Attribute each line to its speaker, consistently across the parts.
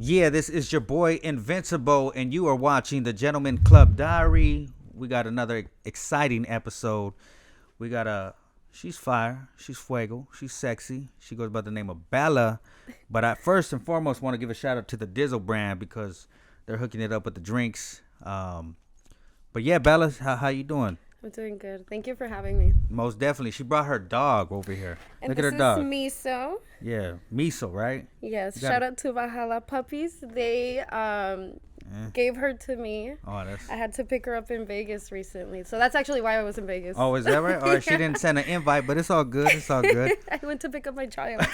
Speaker 1: Yeah, this is your boy Invincible, and you are watching the Gentleman Club Diary. We got another exciting episode. We got she's fire, she's fuego, she's sexy. She goes by the name of Bella. But I first and foremost want to give a shout out to the Dizzle brand because they're hooking it up with the drinks. But yeah, Bella, how you doing?
Speaker 2: I'm doing good. Thank you for having me.
Speaker 1: Most definitely. She brought her dog over here.
Speaker 2: And
Speaker 1: Look at her
Speaker 2: this
Speaker 1: dog.
Speaker 2: is Miso.
Speaker 1: Yeah, Miso, right?
Speaker 2: Yes.
Speaker 1: You got
Speaker 2: Shout
Speaker 1: it.
Speaker 2: out to Valhalla Puppies. They gave her to me.
Speaker 1: Oh, that's.
Speaker 2: I had to pick her up in Vegas recently. So that's actually why I was in Vegas.
Speaker 1: Oh, is that right? Or she didn't send an invite, but it's all good. It's all good.
Speaker 2: I went to pick up my child.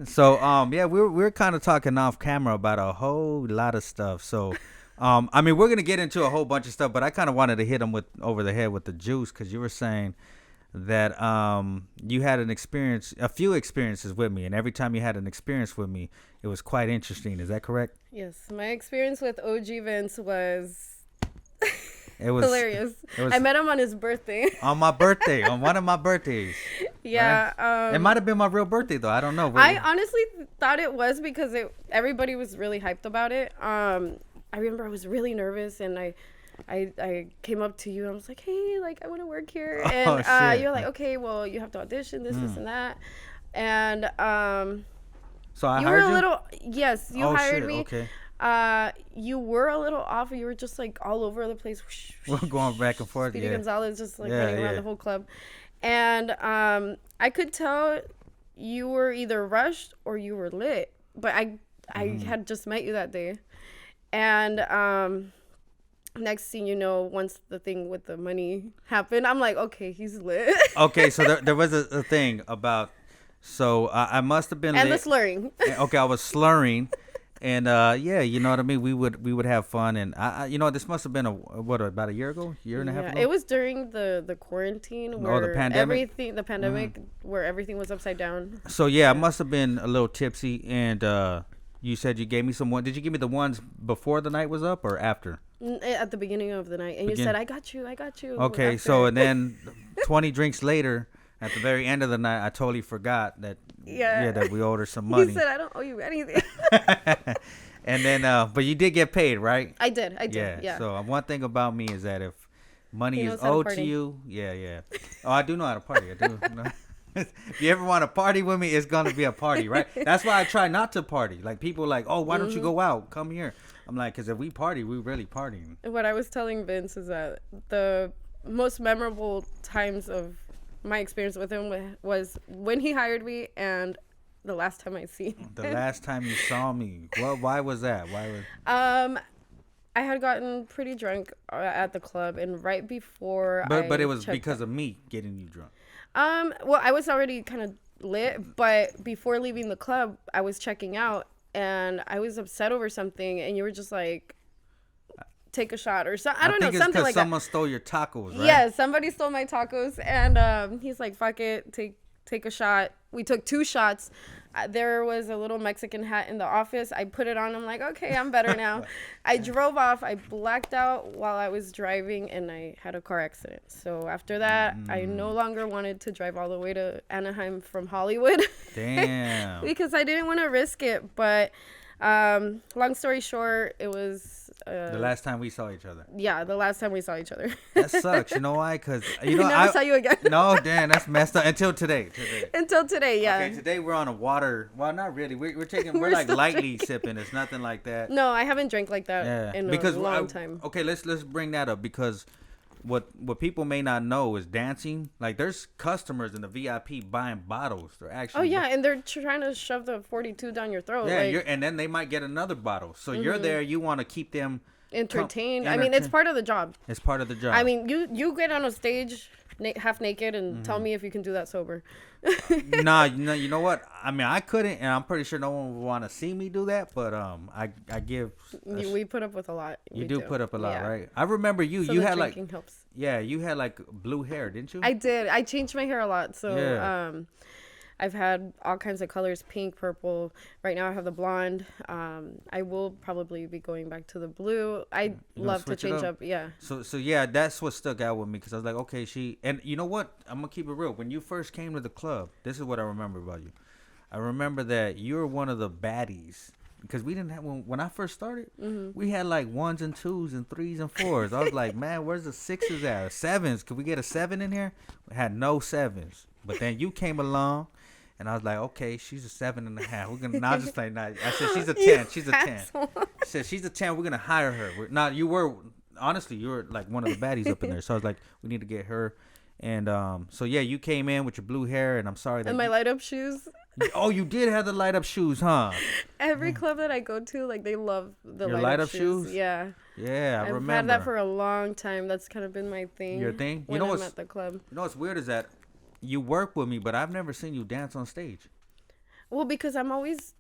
Speaker 1: So yeah, we're kind of talking off camera about a whole lot of stuff. So I mean, we're gonna get into a whole bunch of stuff, but I kind of wanted to hit them with over the head with the juice because you were saying that you had a few experiences with me, and every time you had an experience with me, it was quite interesting. Is that correct?
Speaker 2: Yes. My experience with OG Vince was
Speaker 1: It was
Speaker 2: hilarious.
Speaker 1: It was
Speaker 2: I met him on his birthday.
Speaker 1: on my birthday, on one of my birthdays.
Speaker 2: Yeah.
Speaker 1: Right? It might have been my real birthday though. I don't know.
Speaker 2: I honestly thought it was because everybody was really hyped about it. I remember I was really nervous and I came up to you and I was like, hey, like I want to work here. And
Speaker 1: shit.
Speaker 2: you're like, okay, well, you have to audition this and that. And
Speaker 1: So I
Speaker 2: you
Speaker 1: hired
Speaker 2: were a
Speaker 1: you?
Speaker 2: little, yes, you hired
Speaker 1: shit,
Speaker 2: me.
Speaker 1: Okay.
Speaker 2: You were a little off. You were just like all over the place.
Speaker 1: We're going back and forth.
Speaker 2: Speedy
Speaker 1: Yeah.
Speaker 2: Gonzalez just like
Speaker 1: Yeah,
Speaker 2: running around the whole club. And I could tell you were either rushed or you were lit. But I had just met you that day. And next thing you know, once the thing with the money happened, I'm like, okay, he's lit.
Speaker 1: Okay, so there was a thing about. So I must have been
Speaker 2: And
Speaker 1: lit.
Speaker 2: the slurring.
Speaker 1: Okay, I was slurring, and yeah, you know what I mean. We would have fun, and I you know this must have been about a year ago, year and a half ago.
Speaker 2: It was during the quarantine where
Speaker 1: the pandemic?
Speaker 2: the pandemic where everything was upside down.
Speaker 1: So yeah, I must have been a little tipsy, and you said you gave me some one. Did you give me the ones before the night was up or after?
Speaker 2: At the beginning of the night. And you said, I got you.
Speaker 1: Okay,
Speaker 2: after.
Speaker 1: so and then 20 drinks later, at the very end of the night, I totally forgot that that we owed her some money.
Speaker 2: He said, I don't owe you anything.
Speaker 1: And then, but you did get paid, right?
Speaker 2: I did. Yeah.
Speaker 1: So one thing about me is that if money
Speaker 2: He
Speaker 1: is
Speaker 2: knows how to
Speaker 1: owed to
Speaker 2: party.
Speaker 1: you, yeah. Oh, I do know how to party. I do. If you ever want to party with me, it's gonna be a party, right? That's why I try not to party. Like people like, oh, why don't you go out? Come here. I'm like, because if we party, we really partying.
Speaker 2: What I was telling Vince is that the most memorable times of my experience with him was when he hired me and the last time I seen him.
Speaker 1: The last time you saw me, why was that? Why was?
Speaker 2: I had gotten pretty drunk at the club, and right before
Speaker 1: But
Speaker 2: I
Speaker 1: it was
Speaker 2: checked
Speaker 1: because of me getting you drunk.
Speaker 2: Well, I was already kind of lit, but before leaving the club, I was checking out, and I was upset over something, and you were just like, take a shot or something. I don't know,
Speaker 1: think it's
Speaker 2: something like
Speaker 1: someone
Speaker 2: that.
Speaker 1: stole your tacos, right?
Speaker 2: Yeah, somebody stole my tacos, and he's like, fuck it, take a shot. We took 2 shots. There was a little Mexican hat in the office. I put it on. I'm like, okay, I'm better now. I drove off. I blacked out while I was driving, and I had a car accident. So after that, I no longer wanted to drive all the way to Anaheim from Hollywood.
Speaker 1: Damn.
Speaker 2: Because I didn't want to risk it. But long story short, it was...
Speaker 1: The last time we saw each other.
Speaker 2: Yeah, the last time we saw each other.
Speaker 1: That sucks. You know why? Because
Speaker 2: I never saw you again.
Speaker 1: No, damn, that's messed up. Until today.
Speaker 2: Until today, yeah.
Speaker 1: Okay, today we're on a water. Well, not really. We're taking. We're
Speaker 2: We're
Speaker 1: like
Speaker 2: still
Speaker 1: lightly sipping. It's nothing like that.
Speaker 2: No, I haven't drank like that
Speaker 1: Yeah,
Speaker 2: in
Speaker 1: because
Speaker 2: a long time.
Speaker 1: Okay, let's bring that up because what people may not know is dancing. Like there's customers in the VIP buying bottles. They're actually.
Speaker 2: Oh yeah, and they're trying to shove the 42 down your throat.
Speaker 1: Yeah,
Speaker 2: like,
Speaker 1: and then they might get another bottle. So you're there. You want to keep them
Speaker 2: entertained. I mean, it's part of the job.
Speaker 1: It's part of the job.
Speaker 2: I mean, you get on a stage half naked and tell me if you can do that sober.
Speaker 1: Nah, you know what? I mean, I couldn't, and I'm pretty sure no one would want to see me do that. But I give.
Speaker 2: We put up with a lot.
Speaker 1: You
Speaker 2: We
Speaker 1: do put up a lot,
Speaker 2: Yeah.
Speaker 1: right? I remember you.
Speaker 2: So
Speaker 1: You
Speaker 2: the
Speaker 1: had like,
Speaker 2: drinking helps.
Speaker 1: yeah, you had like blue hair, didn't you?
Speaker 2: I did. I changed my hair a lot. So
Speaker 1: Yeah.
Speaker 2: I've had all kinds of colors, pink, purple. Right now I have the blonde. I will probably be going back to the blue. I love to
Speaker 1: switch it
Speaker 2: change
Speaker 1: up?
Speaker 2: up. Yeah.
Speaker 1: So yeah, that's what stuck out with me because I was like, okay, and you know what? I'm gonna keep it real. When you first came to the club, this is what I remember about you. I remember that you were one of the baddies because we didn't have when I first started,
Speaker 2: Mm-hmm.
Speaker 1: we had like 1s and 2s and 3s and 4s. I was like, man, where's the 6s at? Or 7s? Could we get a 7 in here? We had no 7s. But then you came along, and I was like, okay, she's a 7.5. We're gonna. Now I was just like, nah. I said she's a 10. She's a 10. I said she's a 10. We're gonna hire her. You were honestly, you were like one of the baddies up in there. So I was like, we need to get her. And so yeah, you came in with your blue hair, and I'm sorry that
Speaker 2: And my light up shoes.
Speaker 1: oh, you did have the light up shoes, huh?
Speaker 2: Every club that I go to, like they love the
Speaker 1: Your
Speaker 2: light up shoes. Yeah.
Speaker 1: Yeah, I
Speaker 2: I've
Speaker 1: remember.
Speaker 2: had that for a long time. That's kind of been my thing.
Speaker 1: Your thing?
Speaker 2: When I'm at the club.
Speaker 1: You know what's weird is that you work with me, but I've never seen you dance on stage.
Speaker 2: Well, because I'm always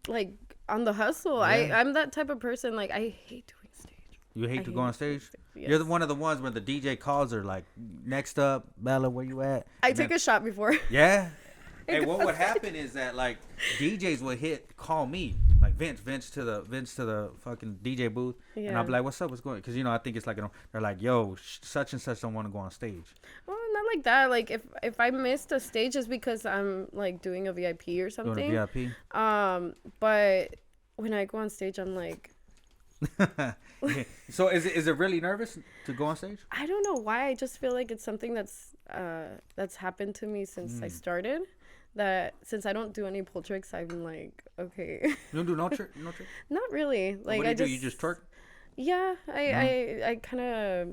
Speaker 2: like on the hustle.
Speaker 1: Yeah.
Speaker 2: I'm that type of person. Like I hate doing stage.
Speaker 1: You hate to go on stage?
Speaker 2: Yes.
Speaker 1: You're one of the ones where the DJ calls her like, next up, Bella, where you at?
Speaker 2: I take a shot before.
Speaker 1: Yeah. Hey, what would happen is that like DJs would call me like Vince to the fucking DJ booth, and I'll be like, what's up, what's going? Because I think it's like they're like, yo, such and such don't want to go on stage.
Speaker 2: Well, not like that. Like if I missed a stage, it's because I'm like doing a VIP or something.
Speaker 1: Doing a VIP.
Speaker 2: But when I go on stage, I'm like.
Speaker 1: So is it really nervous to go on stage?
Speaker 2: I don't know why. I just feel like it's something that's happened to me since I started. That since I don't do any pull tricks, I'm like, okay.
Speaker 1: You don't do no trick?
Speaker 2: Not really. Like
Speaker 1: what do you do? You just twerk?
Speaker 2: Yeah, I kind of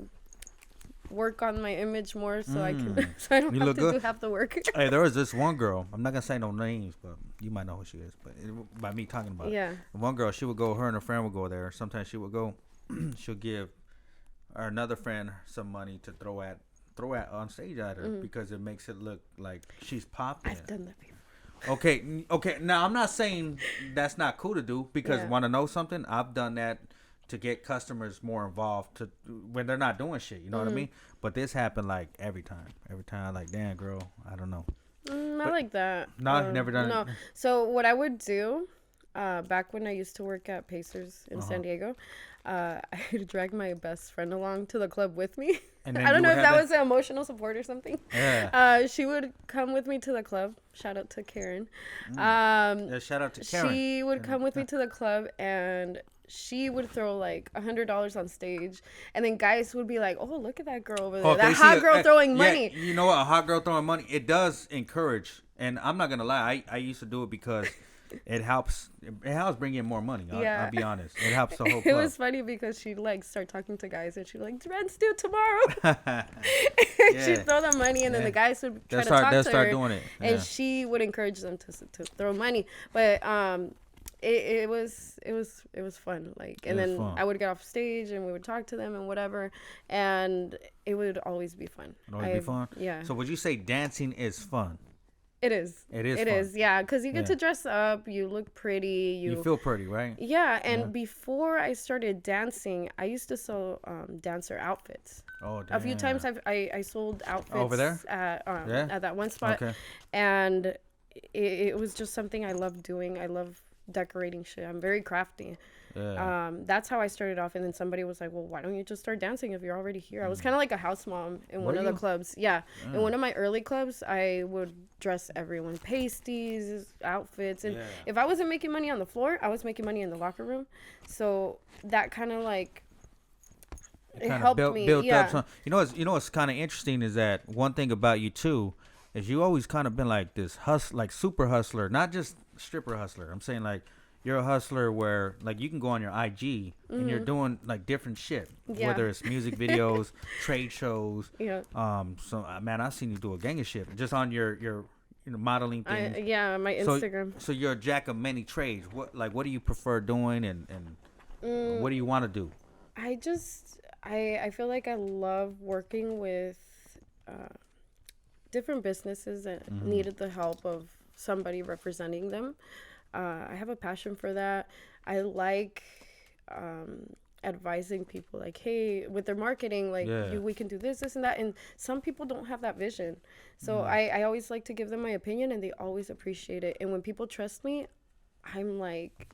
Speaker 2: work on my image more, so I can so I don't have to do half the work.
Speaker 1: Hey, there was this one girl. I'm not gonna say no names, but you might know who she is. But by me talking about it, one girl, she would go. Her and her friend would go there. Sometimes she would go. She'll give another friend some money to throw at on stage at her because it makes it look like she's popping.
Speaker 2: I've done that before.
Speaker 1: Okay. Now I'm not saying that's not cool to do because want to know something? I've done that to get customers more involved when they're not doing shit. You know what I mean? But this happened like every time. Every time, like, damn, girl, I don't know.
Speaker 2: Not like that.
Speaker 1: No, never done
Speaker 2: it. So what I would do, back when I used to work at Pacers in San Diego, I'd drag my best friend along to the club with me. And I don't know if that was an emotional support or something.
Speaker 1: Yeah.
Speaker 2: She would come with me to the club. Shout out to Karen.
Speaker 1: Shout out to Karen.
Speaker 2: She would come with me to the club, and she would throw like $100 on stage, and then guys would be like, "Oh, look at that girl over there! That hot girl throwing money."
Speaker 1: You know what? A hot girl throwing money. It does encourage, and I'm not gonna lie. I used to do it because it helps. It helps bring in more money. I'll be honest. It helps the whole club.
Speaker 2: It was funny because she'd like start talking to guys, and she'd be like, "Rent's due tomorrow." She'd throw the money, and then the guys would try to talk to her.
Speaker 1: Start doing it,
Speaker 2: and she would encourage them to throw money. But it was fun. Like, and then I would get off stage and we would talk to them and whatever, and it would always be fun.
Speaker 1: Be fun.
Speaker 2: Yeah.
Speaker 1: So would you say dancing is fun?
Speaker 2: It is.
Speaker 1: It is.
Speaker 2: It
Speaker 1: fun.
Speaker 2: is. Yeah, because you get to dress up. You look pretty.
Speaker 1: You feel pretty, right?
Speaker 2: Yeah, and before I started dancing, I used to sell dancer outfits.
Speaker 1: Oh, damn.
Speaker 2: A few times I sold outfits
Speaker 1: over there
Speaker 2: at that one spot, and it was just something I loved doing. I love decorating shit. I'm very crafty. That's how I started off, and then somebody was like, well, why don't you just start dancing if you're already here? I was kind of like a house mom in one of the clubs. In one of my early clubs, I would dress everyone, pasties, outfits, and if I wasn't making money on the floor, I was making money in the locker room. So that kind of like it helped me build up some.
Speaker 1: You know what's kind of interesting is that one thing about you too is you always kind of been like this like super hustler, not just stripper hustler. I'm saying like you're a hustler where like you can go on your IG and you're doing like different shit, whether it's music videos, trade shows. So man, I've seen you do a gang of shit just on your modeling things.
Speaker 2: My Instagram.
Speaker 1: So you're a jack of many trades. What do you prefer doing and what do you want to do?
Speaker 2: I feel like I love working with different businesses that needed the help of somebody representing them. I have a passion for that. I like advising people like, hey, with their marketing, like we can do this and that. And some people don't have that vision. So I always like to give them my opinion, and they always appreciate it. And when people trust me, I'm like,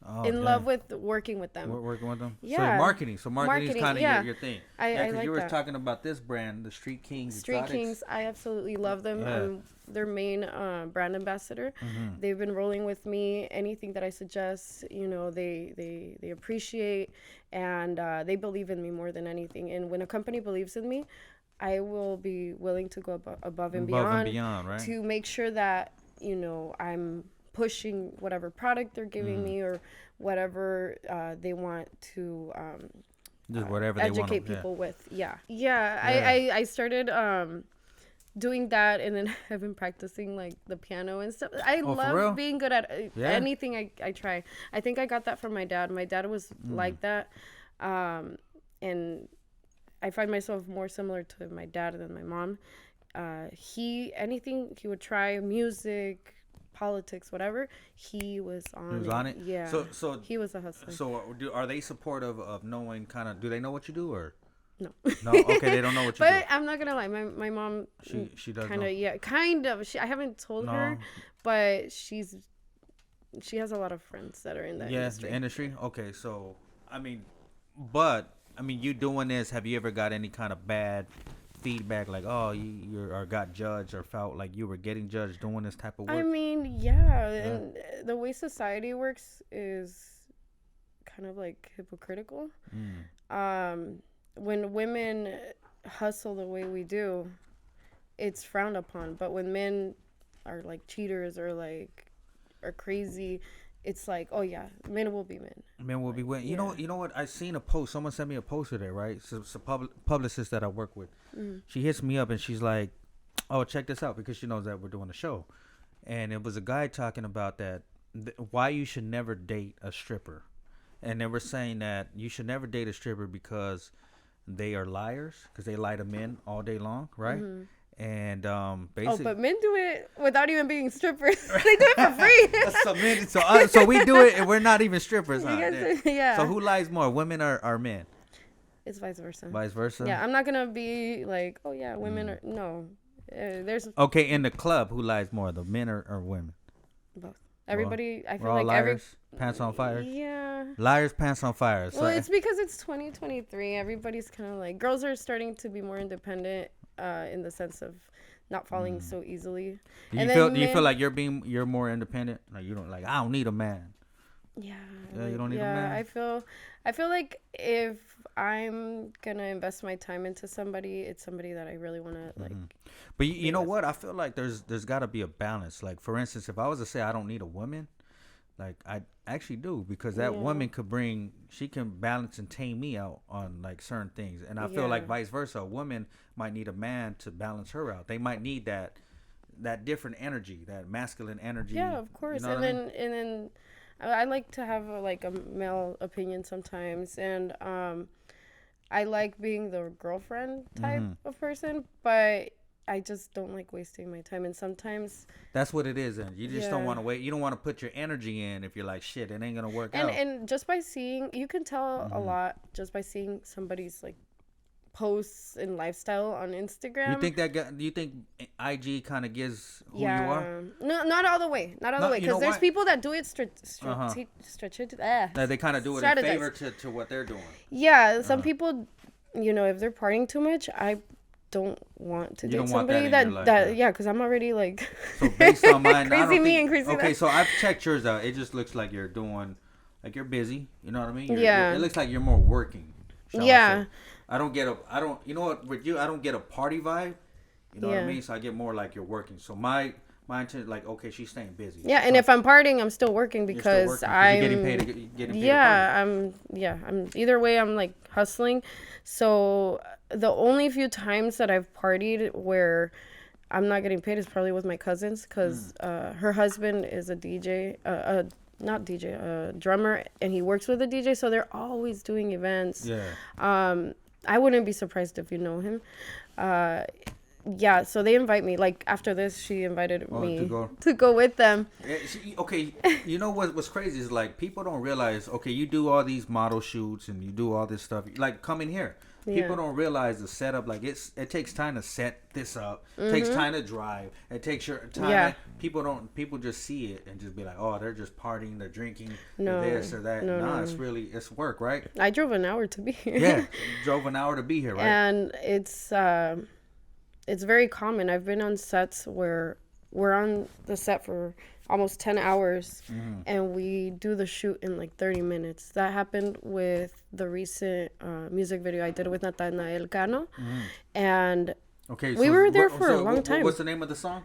Speaker 1: Oh,
Speaker 2: in
Speaker 1: dang.
Speaker 2: love with working with them.
Speaker 1: We're working with them.
Speaker 2: Yeah.
Speaker 1: So marketing. So marketing's
Speaker 2: Marketing,
Speaker 1: kind of
Speaker 2: yeah.
Speaker 1: your thing.
Speaker 2: I
Speaker 1: Because
Speaker 2: like
Speaker 1: you were
Speaker 2: that.
Speaker 1: talking about this brand, the Street Kings.
Speaker 2: Street
Speaker 1: Exotics.
Speaker 2: Kings, I absolutely love them.
Speaker 1: Yeah.
Speaker 2: I'm their main brand ambassador.
Speaker 1: Mm-hmm.
Speaker 2: They've been rolling with me. Anything that I suggest, they appreciate, and they believe in me more than anything. And when a company believes in me, I will be willing to go above and beyond,
Speaker 1: right?
Speaker 2: to make sure that I'm pushing whatever product they're giving me or whatever they want to
Speaker 1: Just whatever they want
Speaker 2: educate people with. I started doing that, and then I've been practicing like the piano and stuff. I
Speaker 1: for real?
Speaker 2: love being good at
Speaker 1: Yeah.
Speaker 2: anything I try. I think I got that from my dad. My dad was like that, and I find myself more similar to my dad than my mom. He would try, music, politics, whatever. He was on it. Yeah.
Speaker 1: So
Speaker 2: he was a hustler.
Speaker 1: So are they supportive of knowing kind of? Do they know what you do or?
Speaker 2: No.
Speaker 1: No. Okay, they don't know what you do.
Speaker 2: But I'm not gonna lie. My mom.
Speaker 1: She does
Speaker 2: kind
Speaker 1: know.
Speaker 2: of. Yeah. Kind of. I haven't told her, but she has a lot of friends that are in that industry.
Speaker 1: The industry. Okay, so you doing this? Have you ever got any kind of bad feedback, like you or got judged or felt like you were getting judged doing this type of work?
Speaker 2: I mean, yeah. And the way society works is kind of like hypocritical. When women hustle the way we do, it's frowned upon. But when men are like cheaters or like are crazy, it's like, oh yeah, men will be men.
Speaker 1: Men will be men. You know what? I seen a post. Someone sent me a post today, right? So it's a publicist that I work with. She hits me up and she's like, "Oh, check this out," because she knows that we're doing a show, and it was a guy talking about that why you should never date a stripper, and they were saying that you should never date a stripper because they are liars, because they lie to men all day long, right? And basically,
Speaker 2: but men do it without even being strippers. They do it for free.
Speaker 1: So we do it, and we're not even strippers, huh?
Speaker 2: Yeah.
Speaker 1: So who lies more, women or men?
Speaker 2: It's vice versa.
Speaker 1: Vice versa.
Speaker 2: Yeah, I'm not gonna be like, oh yeah, women are no. There's
Speaker 1: okay in the club. Who lies more, the men or women?
Speaker 2: Both. Everybody, I feel
Speaker 1: we're all
Speaker 2: like
Speaker 1: liars, pants on fire.
Speaker 2: Yeah.
Speaker 1: Liars, pants on fire.
Speaker 2: Well, it's because it's 2023. Everybody's kind of like, girls are starting to be more independent, in the sense of not falling so easily.
Speaker 1: Do you feel like you're more independent? Like you don't, like, I don't need a man.
Speaker 2: Yeah.
Speaker 1: You don't need a man.
Speaker 2: I feel like if I'm gonna invest my time into somebody, it's somebody that I really want to like.
Speaker 1: But you know what? I feel like there's got to be a balance. Like, for instance, if I was to say I don't need a woman, like I actually do, because that woman she can balance and tame me out on like certain things. And I feel like vice versa. A woman might need a man to balance her out. They might need that different energy, that masculine energy.
Speaker 2: Yeah, of course.
Speaker 1: You know
Speaker 2: and then I like to have a male opinion sometimes, and I like being the girlfriend type of person, but I just don't like wasting my time. And sometimes
Speaker 1: that's what it is. And you just don't want to wait. You don't want to put your energy in if you're like, shit, it ain't gonna work out.
Speaker 2: And just by seeing, you can tell a lot just by seeing somebody's like posts and lifestyle on Instagram.
Speaker 1: Do you think IG kind of gives who you are?
Speaker 2: No, not all the way. Not all the way. Because there's people that do it
Speaker 1: they kind of do it in favor to what they're doing.
Speaker 2: Yeah, some people, if they're partying too much, I don't want to date somebody that because I'm already like
Speaker 1: so based on mine,
Speaker 2: crazy.
Speaker 1: Okay, so I've checked yours out. It just looks like you're doing, like, you're busy. You know what I mean? It looks like you're more working. I don't you know what, with you, I don't get a party vibe. You know what I mean? So I get more like you're working. So my intent, like, okay, she's staying busy.
Speaker 2: Yeah, and if I'm partying, I'm still working because I'm
Speaker 1: getting paid.
Speaker 2: I'm either way, I'm like hustling. So the only few times that I've partied where I'm not getting paid is probably with my cousins, because her husband is a DJ, not DJ, a drummer, and he works with a DJ, so they're always doing events. Yeah. I wouldn't be surprised if you know him. Yeah, so they invite me. Like, after this, she invited me to go with them.
Speaker 1: Okay, you know what's crazy is, like, people don't realize, okay, you do all these model shoots and you do all this stuff. Like, come in here. People don't realize the setup. Like it takes time to set this up. It takes time to drive. It takes your time.
Speaker 2: Yeah.
Speaker 1: People just see it and just be like, oh, they're just partying, they're drinking,
Speaker 2: No,
Speaker 1: they're this or that.
Speaker 2: no,
Speaker 1: Nah,
Speaker 2: no.
Speaker 1: it's work, right?
Speaker 2: I drove an hour to be here.
Speaker 1: Yeah, you drove an hour to be here, right?
Speaker 2: And it's very common. I've been on sets where we're on the set for almost 10 hours and we do the shoot in like 30 minutes. That happened with the recent music video I did with Nathanael Cano. And
Speaker 1: okay,
Speaker 2: we were there for a long time.
Speaker 1: What's the name of the song?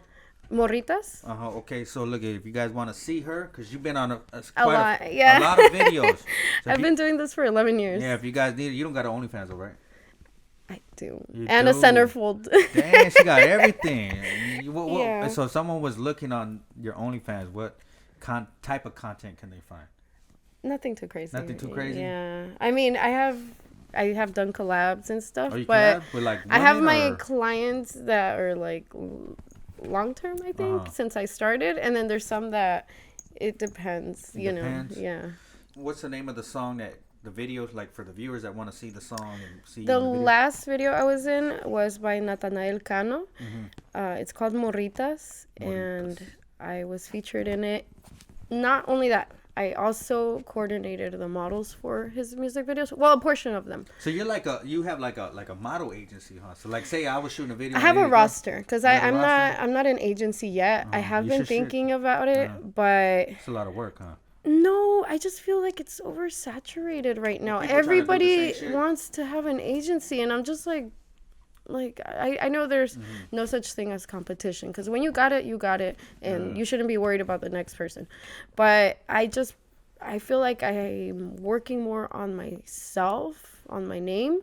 Speaker 2: Morritas.
Speaker 1: Okay, so look, if you guys want to see her, because you've been on a
Speaker 2: A lot of
Speaker 1: videos. So
Speaker 2: I've been doing this for 11 years.
Speaker 1: Yeah, if you guys need it, you don't got an OnlyFans, though, right?
Speaker 2: I do.
Speaker 1: You
Speaker 2: and
Speaker 1: do.
Speaker 2: a centerfold.
Speaker 1: Damn, she got everything.
Speaker 2: Yeah.
Speaker 1: So if someone was looking on your OnlyFans, what type of content can they find?
Speaker 2: Nothing too crazy.
Speaker 1: Nothing too crazy?
Speaker 2: Yeah. I mean, I have done collabs and stuff,
Speaker 1: Oh, you
Speaker 2: but
Speaker 1: collab with, like,
Speaker 2: I have
Speaker 1: women,
Speaker 2: my
Speaker 1: or?
Speaker 2: clients that are like long term, I think, since I started, and then there's some that it depends, you know. Yeah.
Speaker 1: What's the name of the song that the videos, like, for the viewers that want to see the song and see
Speaker 2: The
Speaker 1: you in the video?
Speaker 2: last video I was in was by Nathanael Cano. It's called Morritas, and I was featured in it. Not only that, I also coordinated the models for his music videos. Well, a portion of them.
Speaker 1: So you have like a model agency, huh? So like, say I was shooting a video.
Speaker 2: I have a
Speaker 1: and
Speaker 2: roster because
Speaker 1: You have a
Speaker 2: I'm
Speaker 1: roster?
Speaker 2: not an agency yet. I have
Speaker 1: You
Speaker 2: been
Speaker 1: should.
Speaker 2: thinking about it, but
Speaker 1: It's a lot of work, huh?
Speaker 2: no, I just feel like it's oversaturated right now.
Speaker 1: People trying to do the
Speaker 2: Everybody
Speaker 1: same shit.
Speaker 2: wants to have an agency, and I'm just like I know there's no such thing as competition, because when you got it, and you shouldn't be worried about the next person. But I feel like I'm working more on myself, on my name,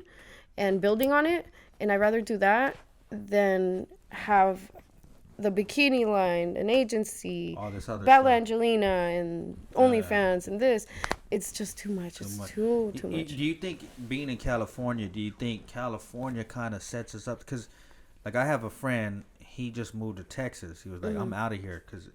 Speaker 2: and building on it, and I'd rather do that than have the bikini line, an agency,
Speaker 1: All this other
Speaker 2: Bella
Speaker 1: stuff.
Speaker 2: Angelina, and OnlyFans, and this. It's just too much. It's too much.
Speaker 1: Do you think being in California, do you think California kind of sets us up? Because, like, I have a friend, he just moved to Texas. He was like, I'm out of here. Because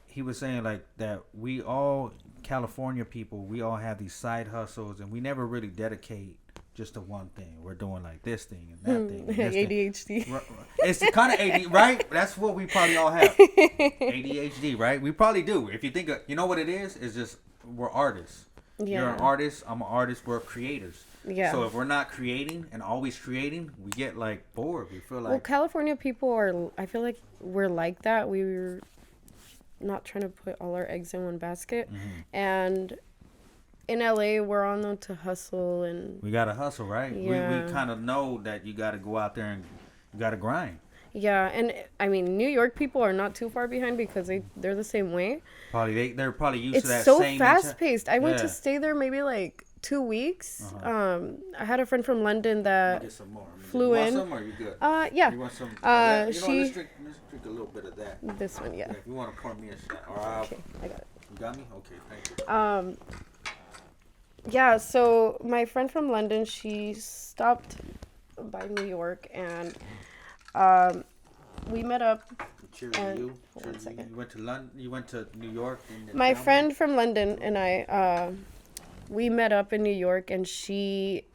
Speaker 1: he was saying, like, that we all, California people, we all have these side hustles, and we never really dedicate just to one thing. We're doing, like, this thing and that thing. And this
Speaker 2: ADHD.
Speaker 1: thing. It's kind of ADHD, right? That's what we probably all have. ADHD, right? We probably do. If you think of, you know what it is? It's just, we're artists.
Speaker 2: Yeah.
Speaker 1: You're an artist. I'm an artist. We're creators.
Speaker 2: Yeah.
Speaker 1: So if we're not creating and always creating, we get like bored. We feel like
Speaker 2: Well, California people are. I feel like we're like that. We're not trying to put all our eggs in one basket. And in LA, we're all known to hustle, and
Speaker 1: we gotta hustle, right?
Speaker 2: Yeah.
Speaker 1: We kind of know that you gotta go out there and you gotta grind.
Speaker 2: yeah. And I mean, New York people are not too far behind because they're the same way.
Speaker 1: Probably they're probably used
Speaker 2: It's
Speaker 1: to that
Speaker 2: so
Speaker 1: same
Speaker 2: fast paced. I went
Speaker 1: Yeah.
Speaker 2: to stay there maybe like 2 weeks. I had a friend from London that
Speaker 1: Get some more.
Speaker 2: flew
Speaker 1: you
Speaker 2: in.
Speaker 1: Want some or you good?
Speaker 2: Yeah.
Speaker 1: You want some?
Speaker 2: She
Speaker 1: let's drink a little bit of that.
Speaker 2: this one, yeah.
Speaker 1: Yeah, if you want to pour me a shot, or I'll,
Speaker 2: Okay, I got it.
Speaker 1: you got me? Okay, thank you.
Speaker 2: Yeah, so my friend from London, she stopped by New York, and we met up.
Speaker 1: Cheers to
Speaker 2: and-
Speaker 1: you.
Speaker 2: hold
Speaker 1: Cheers
Speaker 2: on a
Speaker 1: to you.
Speaker 2: second.
Speaker 1: You went to London. You went to New York. And
Speaker 2: My
Speaker 1: down
Speaker 2: friend from London and I, we met up in New York, and she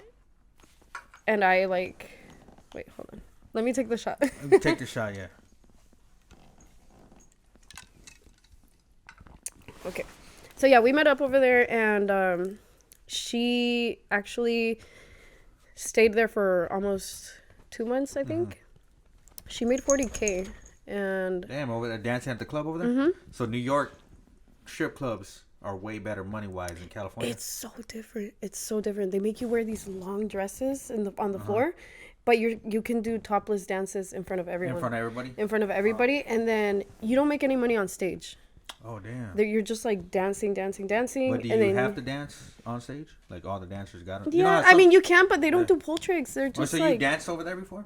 Speaker 2: and I wait, hold on. Let me take the shot.
Speaker 1: there? Take the shot, yeah.
Speaker 2: Okay. So yeah, we met up over there, and she actually stayed there for almost 2 months, I think. She made $40K, and
Speaker 1: Damn, over there dancing at the club over there. So New York strip clubs are way better money wise than California.
Speaker 2: it's so different. It's so different. They make you wear these long dresses on the floor, but you can do topless dances in front of everyone.
Speaker 1: in front of everybody.
Speaker 2: In front of everybody, and then you don't make any money on stage.
Speaker 1: Oh damn.
Speaker 2: You're just like dancing,
Speaker 1: But do
Speaker 2: and
Speaker 1: you
Speaker 2: then
Speaker 1: have to dance on stage? Like all the dancers got to.
Speaker 2: yeah.
Speaker 1: You know,
Speaker 2: I mean, you can, but they don't do pull tricks. They're
Speaker 1: Oh,
Speaker 2: just
Speaker 1: so
Speaker 2: like
Speaker 1: you danced over there before?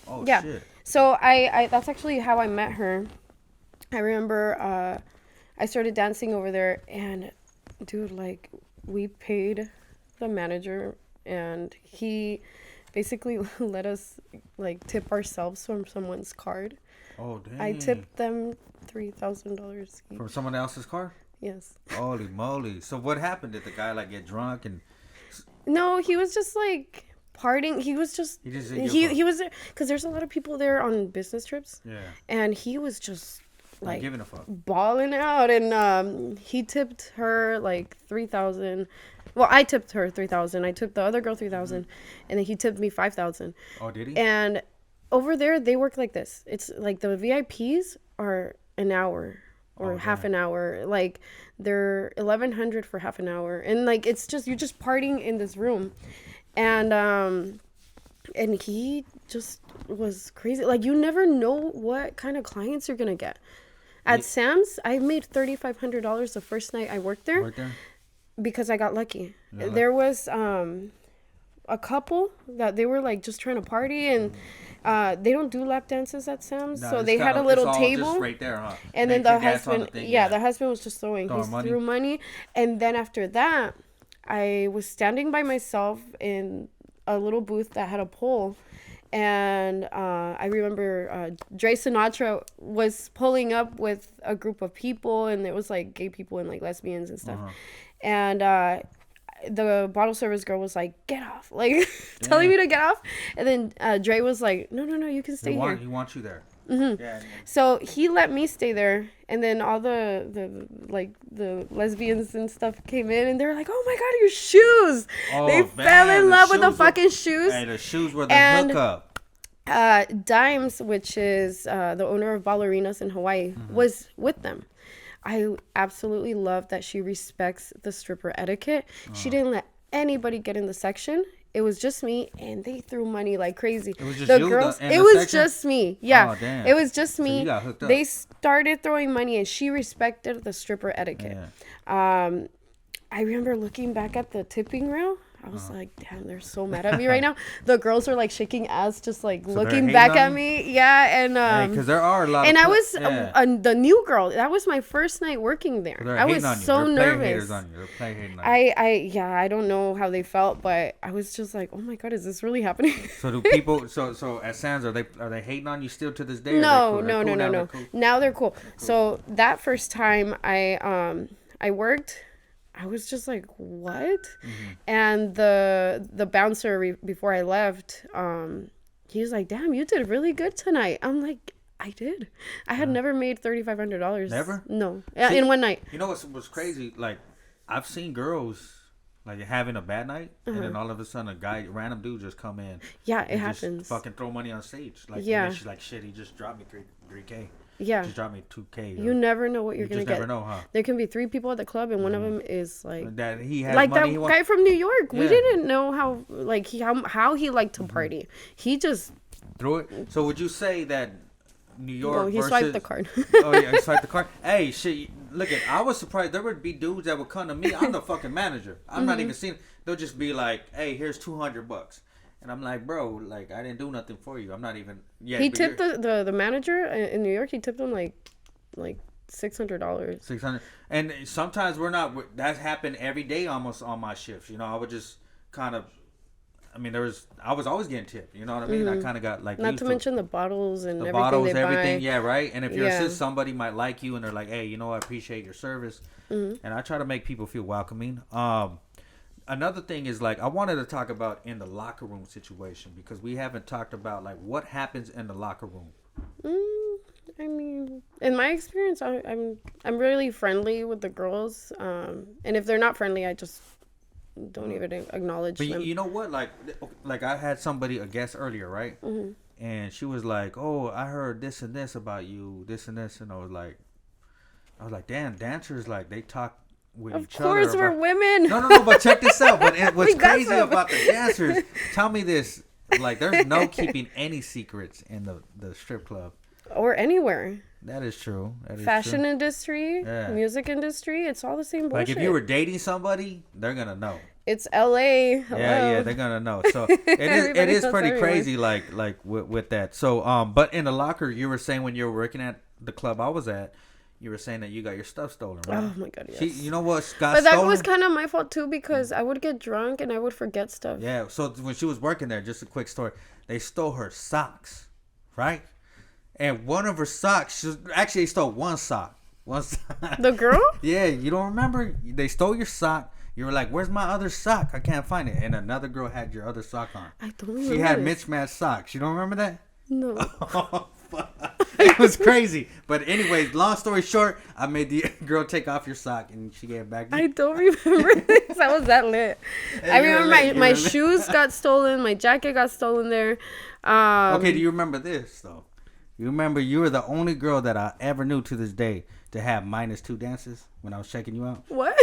Speaker 1: Oh
Speaker 2: yeah.
Speaker 1: shit.
Speaker 2: So I that's actually how I met her. I remember I started dancing over there, and dude, like, we paid the manager, and he basically let us like tip ourselves from someone's card.
Speaker 1: Oh damn.
Speaker 2: I tipped them $3,000 each.
Speaker 1: From someone else's car.
Speaker 2: Yes.
Speaker 1: Holy moly! So what happened? Did the guy like get drunk and?
Speaker 2: No, he was just like partying. He was just he was there because there's a lot of people there on business trips.
Speaker 1: Yeah.
Speaker 2: And he was just like
Speaker 1: giving a fuck,
Speaker 2: balling out, and he tipped her like 3,000. Well, I tipped her 3,000. I tipped the other girl 3,000, and then he tipped me 5,000.
Speaker 1: Oh, did he?
Speaker 2: And over there, they work like this. It's like the VIPs are an hour or half an hour. Like they're 1,100 for half an hour, and like it's just you're just partying in this room, and he just was crazy. Like you never know what kind of clients you're gonna get. At Sam's, I made $3,500 the first night I worked there. Because I got lucky. Yeah. There was a couple that they were like just trying to party, and they don't do lap dances at Sam's, so they had a little table
Speaker 1: just right there, huh?
Speaker 2: And then the husband, the husband was just throwing threw money, and then after that, I was standing by myself in a little booth that had a pole. And I remember Dre Sinatra was pulling up with a group of people, and it was like gay people and like lesbians and stuff. And the bottle service girl was like, "Get off!" Like telling me to get off. And then Dre was like, "No, you can stay here.
Speaker 1: He wants you there."
Speaker 2: Mm-hmm. Yeah. So he let me stay there, and then all the lesbians and stuff came in, and they were like, "Oh my God, your shoes!" They fell in love with the fucking shoes.
Speaker 1: Hey, the shoes were the hookup.
Speaker 2: Dimes, which is the owner of Ballerinas in Hawaii, was with them. I absolutely love that she respects the stripper etiquette. She didn't let anybody get in the section. It was just me, and they threw money like crazy. It was just the girls. It was just me. Yeah, it was just me. So you got hooked up. They started throwing money, and she respected the stripper etiquette. Yeah. I remember looking back at the tipping rail. I was like, damn, they're so mad at me right now. The girls are like shaking ass, just like looking back at me. Yeah, and
Speaker 1: because there are a lot.
Speaker 2: And I was the new girl. That was my first night working there. I was so nervous. I don't know how they felt, but I was just like, oh my God, is this really happening?
Speaker 1: So do people? So at Sam's, are they hating on you still to this day?
Speaker 2: No. Now they're cool. So that first time I worked, I was just like, what? And the bouncer before I left, he was like, damn, you did really good tonight. I'm like, I did. I had never made $3,500.
Speaker 1: Never?
Speaker 2: No. See, in one night.
Speaker 1: You know what's crazy? Like, I've seen girls like having a bad night, and then all of a sudden a random dude just come in.
Speaker 2: Yeah, it happens.
Speaker 1: Just fucking throw money on stage. Like, and she's like, shit, he just dropped me $3K.
Speaker 2: Yeah.
Speaker 1: Just dropped me $2K.
Speaker 2: You never know what you're going to get.
Speaker 1: You never know, huh?
Speaker 2: There can be 3 people at the club, and one of them is like...
Speaker 1: That he has
Speaker 2: like
Speaker 1: money.
Speaker 2: That guy from New York. Yeah. We didn't know how he liked to party. He just...
Speaker 1: Threw it. So would you say that New York
Speaker 2: he swiped the card.
Speaker 1: Oh, yeah, he swiped the card. Hey, shit, look at... I was surprised. There would be dudes that would come to me. I'm the fucking manager. I'm not even seeing... They'll just be like, hey, here's $200. And I'm like, bro, like, I didn't do nothing for you. I'm not even... Yeah,
Speaker 2: he tipped the manager in New York. He tipped him like $600.
Speaker 1: $600. And sometimes we're not... That's happened every day almost on my shifts. You know, I would just kind of... I mean, I was always getting tipped. You know what I mean? I kind of got like...
Speaker 2: Not to mention the bottles and everything
Speaker 1: bottles, everything. Yeah, right? And if you're assist, somebody might like you and they're like, hey, you know, I appreciate your service. And I try to make people feel welcoming. Another thing is, like, I wanted to talk about in the locker room situation, because we haven't talked about, like, what happens in the locker room.
Speaker 2: I mean, in my experience, I'm really friendly with the girls. And if they're not friendly, I just don't even acknowledge them.
Speaker 1: But you know what? Like I had somebody, a guest earlier, right? And she was like, oh, I heard this and this about you, this and this. And I was like, damn, dancers, like, they talk with each other.
Speaker 2: Of course, we're women.
Speaker 1: No, but check this out. But what's crazy about the dancers, tell me this, like, there's no keeping any secrets in the strip club.
Speaker 2: Or anywhere.
Speaker 1: That is true.
Speaker 2: Fashion industry, music industry, it's all the same bullshit.
Speaker 1: Like, if you were dating somebody, they're going to know.
Speaker 2: It's LA. Hello.
Speaker 1: Yeah, they're going to know. So it is pretty crazy, like with that. So, but in the locker, you were saying when you were working at the club I was at, you were saying that you got your stuff stolen, right?
Speaker 2: Oh my God, yes.
Speaker 1: You know what got
Speaker 2: stolen? But that was kind of my fault too, because I would get drunk and I would forget stuff.
Speaker 1: Yeah, so when she was working there, just a quick story, they stole her socks, right? And one of her socks, they stole one sock.
Speaker 2: The girl?
Speaker 1: Yeah, you don't remember? They stole your sock. You were like, "Where's my other sock? I can't find it." And another girl had your other sock on.
Speaker 2: I don't remember.
Speaker 1: She had
Speaker 2: this.
Speaker 1: mismatched socks. You don't remember that?
Speaker 2: No.
Speaker 1: Oh, fuck. It was crazy. But anyways, long story short, I made the girl take off your sock and she gave it back to you.
Speaker 2: I don't remember this. I was that lit. I remember my shoes got stolen. My jacket got stolen there.
Speaker 1: Okay, do you remember this, though? You remember you were the only girl that I ever knew to this day to have -2 dances when I was checking you out.
Speaker 2: What?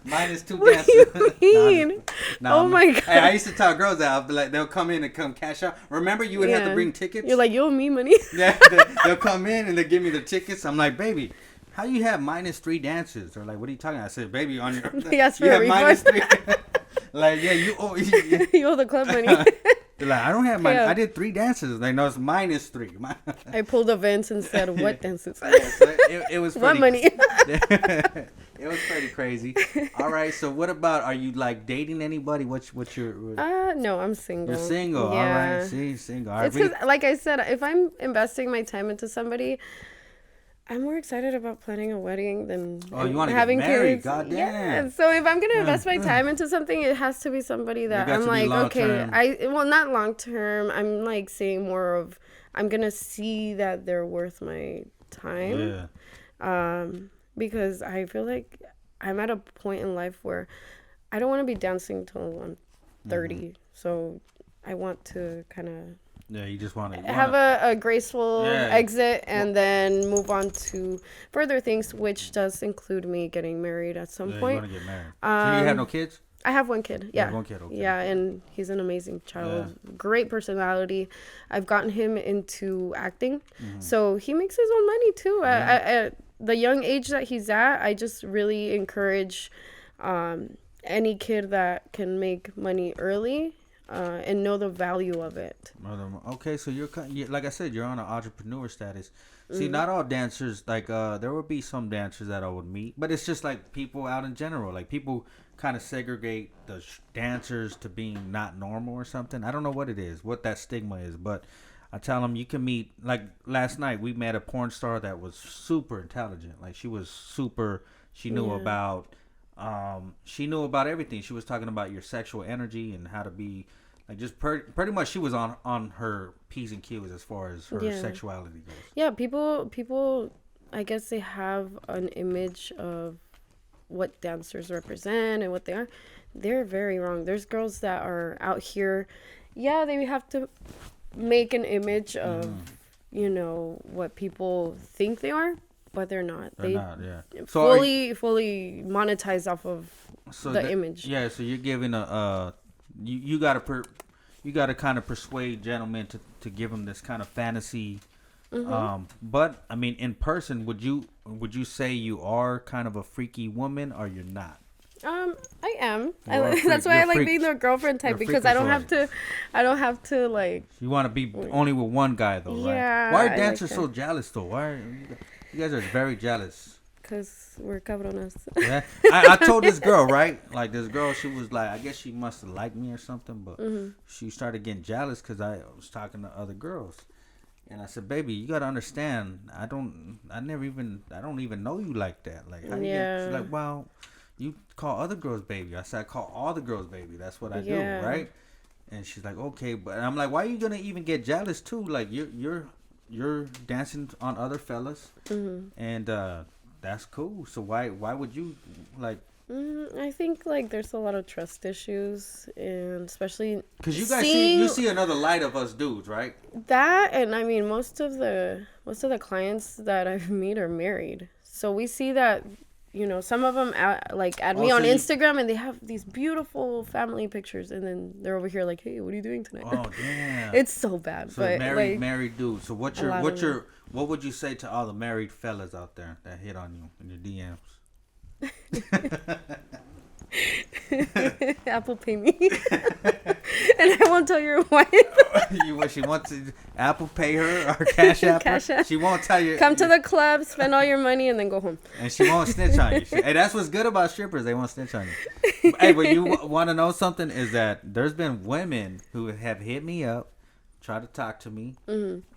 Speaker 1: -2
Speaker 2: What
Speaker 1: dances.
Speaker 2: do you mean? Oh my God.
Speaker 1: Hey, I used to tell girls that I'll be like, they'll come in and come cash out. Remember, you would have to bring tickets.
Speaker 2: You're like, you owe me money.
Speaker 1: Yeah, they'll come in and they give me the tickets. I'm like, baby, how you have -3 dances? They're like, what are you talking about? I said, baby, on your
Speaker 2: Yes,
Speaker 1: you
Speaker 2: for a
Speaker 1: have
Speaker 2: refund.
Speaker 1: -3. Like, yeah, you owe. Yeah.
Speaker 2: You owe the club money.
Speaker 1: They're like, I don't have my.
Speaker 2: Yeah.
Speaker 1: I did 3 dances. They know it's -3.
Speaker 2: I pulled events and said, what dances?
Speaker 1: Yeah, so it was
Speaker 2: What
Speaker 1: pretty,
Speaker 2: money?
Speaker 1: It was pretty crazy. All right, so what about? Are you like dating anybody? What's your?
Speaker 2: No, I'm single.
Speaker 1: You're single.
Speaker 2: Yeah.
Speaker 1: All right, see, single. All right,
Speaker 2: It's because, like I said, if I'm investing my time into somebody, I'm more excited about planning a wedding than
Speaker 1: you want to
Speaker 2: having
Speaker 1: get married?
Speaker 2: kids.
Speaker 1: Goddamn.
Speaker 2: Yeah. So if I'm gonna invest my time into something, it has to be somebody that
Speaker 1: got
Speaker 2: I'm
Speaker 1: to be
Speaker 2: like,
Speaker 1: long-term.
Speaker 2: okay, well, not long term. I'm like saying more of, I'm gonna see that they're worth my time.
Speaker 1: Yeah.
Speaker 2: Because I feel like I'm at a point in life where I don't want to be dancing till I'm 30. So I want to kind of
Speaker 1: Yeah, you just want to
Speaker 2: have a graceful
Speaker 1: Yeah.
Speaker 2: exit and then move on to further things, which does include me getting married at some
Speaker 1: You
Speaker 2: point.
Speaker 1: want to get married. So you have no kids?
Speaker 2: I have one kid. Yeah.
Speaker 1: one kid, okay.
Speaker 2: Yeah, and he's an amazing child. Great personality. I've gotten him into acting. So he makes his own money too. At the young age that he's at, I just really encourage any kid that can make money early and know the value of it.
Speaker 1: Okay, so like I said, you're on an entrepreneur status. See, not all dancers, like there will be some dancers that I would meet, but it's just like people out in general. Like people kind of segregate the dancers to being not normal or something. I don't know what it is, what that stigma is, but I tell them you can meet, like last night we met a porn star that was super intelligent. Like she was super, she knew about everything. She was talking about your sexual energy and how to be like just pretty much she was on her P's and Q's as far as her sexuality goes.
Speaker 2: Yeah, people I guess they have an image of what dancers represent and what they are. They're very wrong. There's girls that are out here, they have to make an image of what people think they are, but they're not.
Speaker 1: They're not, yeah.
Speaker 2: So fully monetize off of the image.
Speaker 1: Yeah, so you're giving you gotta kind of persuade gentlemen to give them this kind of fantasy. But I mean, in person, would you say you are kind of a freaky woman, or you're not?
Speaker 2: I am. That's why I like being the girlfriend type, because I don't have to like.
Speaker 1: You want to be only with one guy though, right?
Speaker 2: Yeah.
Speaker 1: Why are dancers so jealous though? Why are you guys are very jealous?
Speaker 2: Because we're cabronas.
Speaker 1: Yeah. I told this girl, right? Like this girl, she was like, I guess she must have liked me or something, but she started getting jealous because I was talking to other girls. And I said, baby, you gotta understand. I don't even know you like that. Like, how you get? She's like, well, you call other girls baby. I said, I call all the girls baby. That's what I do, right? And she's like, okay, but I'm like, why are you gonna even get jealous too? Like, you're dancing on other fellas, and that's cool. So why would you like?
Speaker 2: I think like there's a lot of trust issues, and especially
Speaker 1: because you guys see another light of us dudes, right?
Speaker 2: That, and I mean most of the clients that I meet are married, so we see that some of them add me on Instagram and they have these beautiful family pictures, and then they're over here like, hey, what are you doing tonight?
Speaker 1: Oh damn,
Speaker 2: it's so bad.
Speaker 1: So
Speaker 2: but
Speaker 1: married dudes. So what would you say to all the married fellas out there that hit on you in your DMs?
Speaker 2: Apple Pay me, and I won't tell your wife.
Speaker 1: She wants to Apple Pay her or Cash App her? She won't tell you.
Speaker 2: Come to the club, spend all your money, and then go home.
Speaker 1: And she won't snitch on you. Hey, that's what's good about strippers. They won't snitch on you. Hey, but you want to know something? Is that there's been women who have hit me up, try to talk to me,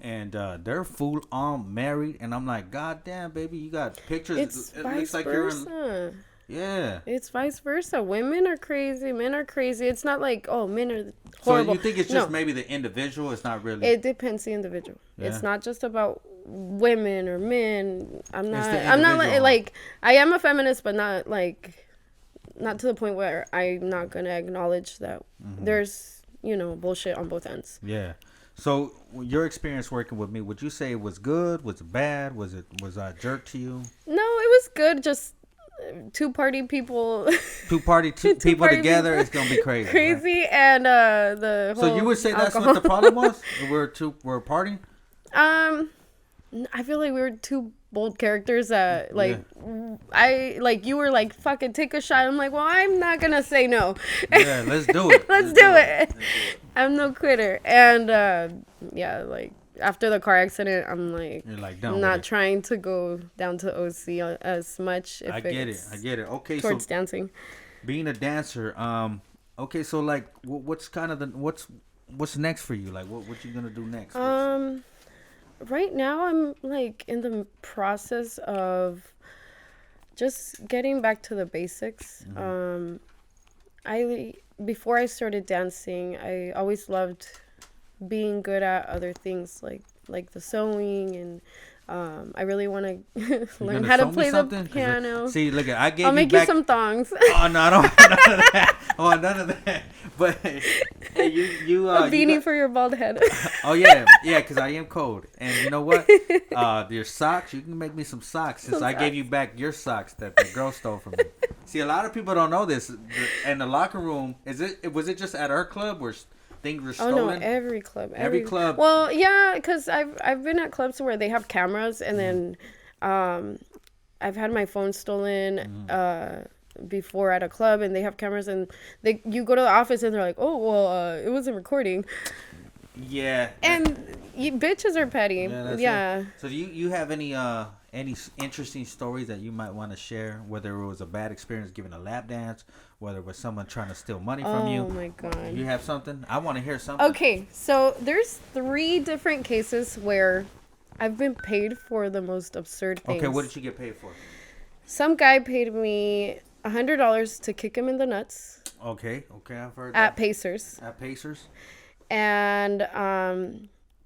Speaker 1: and they're full on married, and I'm like, God damn, baby, you got pictures.
Speaker 2: It's
Speaker 1: it
Speaker 2: vice
Speaker 1: looks like
Speaker 2: versa.
Speaker 1: Yeah.
Speaker 2: It's vice versa. Women are crazy. Men are crazy. It's not like, oh, men are
Speaker 1: So
Speaker 2: horrible.
Speaker 1: you think it's
Speaker 2: No.
Speaker 1: just maybe the individual? It's not really.
Speaker 2: It depends the individual.
Speaker 1: Yeah.
Speaker 2: It's not just about women or men. I'm
Speaker 1: It's
Speaker 2: not.
Speaker 1: the
Speaker 2: I'm not
Speaker 1: individual.
Speaker 2: like. I am a feminist, but not like, not to the point where I'm not gonna acknowledge that there's bullshit on both ends.
Speaker 1: Yeah. So your experience working with me, would you say it was good? Was it bad? Was I a jerk to you?
Speaker 2: No, it was good. Just two party people.
Speaker 1: Two people
Speaker 2: party
Speaker 1: together,
Speaker 2: people.
Speaker 1: it's gonna be crazy. Right?
Speaker 2: Crazy and the whole
Speaker 1: So you would say that's
Speaker 2: alcohol.
Speaker 1: what the problem was? We're partying?
Speaker 2: I feel like we were two bold characters that you were like, fucking take a shot. I'm like, well, I'm not gonna say no.
Speaker 1: Yeah, let's do it.
Speaker 2: Let's do it. I'm no quitter. And like after the car accident, I'm like,
Speaker 1: You're like,
Speaker 2: I'm not trying to go down to OC as much. If
Speaker 1: I get it. Okay,
Speaker 2: towards
Speaker 1: so
Speaker 2: dancing.
Speaker 1: being a dancer, okay, so like, what's kind of what's next for you? Like, what you gonna do next?
Speaker 2: Right now, I'm like in the process of just getting back to the basics. Before I started dancing, I always loved being good at other things like the sewing, and I really want to learn how to play the piano.
Speaker 1: See, look, I gave
Speaker 2: I'll
Speaker 1: you
Speaker 2: make
Speaker 1: back.
Speaker 2: you some thongs.
Speaker 1: Oh no, I don't want none of that. I want none of that. But hey, you
Speaker 2: A beanie for your bald head.
Speaker 1: Oh yeah, because I am cold, and you know what? Your socks. You can make me some socks since I gave you back your socks that the girl stole from me. See, a lot of people don't know this. In the locker room, was it just at our club where things were stolen?
Speaker 2: Oh no, every club.
Speaker 1: Every club.
Speaker 2: Well, yeah, because I've been at clubs where they have cameras, and then I've had my phone stolen before at a club, and they have cameras, and you go to the office and they're like, oh well, it wasn't recording.
Speaker 1: Yeah.
Speaker 2: And bitches are petty. Yeah.
Speaker 1: So do you have any interesting stories that you might want to share? Whether it was a bad experience giving a lap dance, whether it was someone trying to steal money from you.
Speaker 2: Oh my god.
Speaker 1: You have something? I want to hear something.
Speaker 2: Okay, so there's 3 different cases where I've been paid for the most absurd things.
Speaker 1: Okay, what did you get paid for?
Speaker 2: Some guy paid me $100 to kick him in the nuts.
Speaker 1: Okay, I've heard
Speaker 2: At
Speaker 1: that.
Speaker 2: Pacers.
Speaker 1: At Pacers?
Speaker 2: And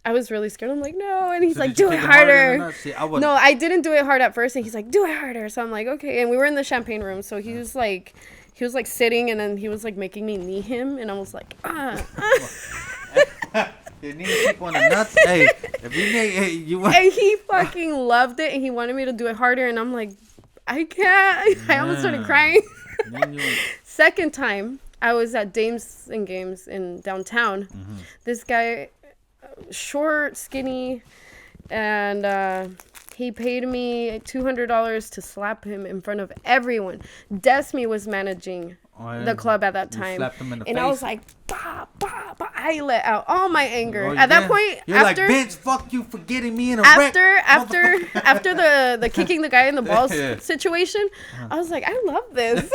Speaker 2: I was really scared. I'm like, no. And he's
Speaker 1: So
Speaker 2: like,
Speaker 1: did you
Speaker 2: do it
Speaker 1: kick him harder in the
Speaker 2: harder.
Speaker 1: nuts? See, I wouldn't.
Speaker 2: No, I didn't do it hard at first. And he's like, do it harder. So I'm like, okay. And we were in the champagne room. So he was like sitting, and then he was like making me knee him. And I was like,
Speaker 1: You need people in the nuts? Hey, if you need, you want.
Speaker 2: And he fucking loved it. And he wanted me to do it harder. And I'm like, I can't. I almost started crying. Second time, I was at Dames and Games in downtown. This guy, short, skinny, and he paid me $200 to slap him in front of everyone. Desmi was managing the club at that time.
Speaker 1: Slapped him in the face.
Speaker 2: I was like, bah, bah, bah. I let out all my anger.
Speaker 1: Oh,
Speaker 2: At that point,
Speaker 1: you're
Speaker 2: after
Speaker 1: like, Vince, fuck you for getting me in a
Speaker 2: after
Speaker 1: wreck.
Speaker 2: after the kicking the guy in the balls
Speaker 1: Yeah.
Speaker 2: situation, I was like, I love this.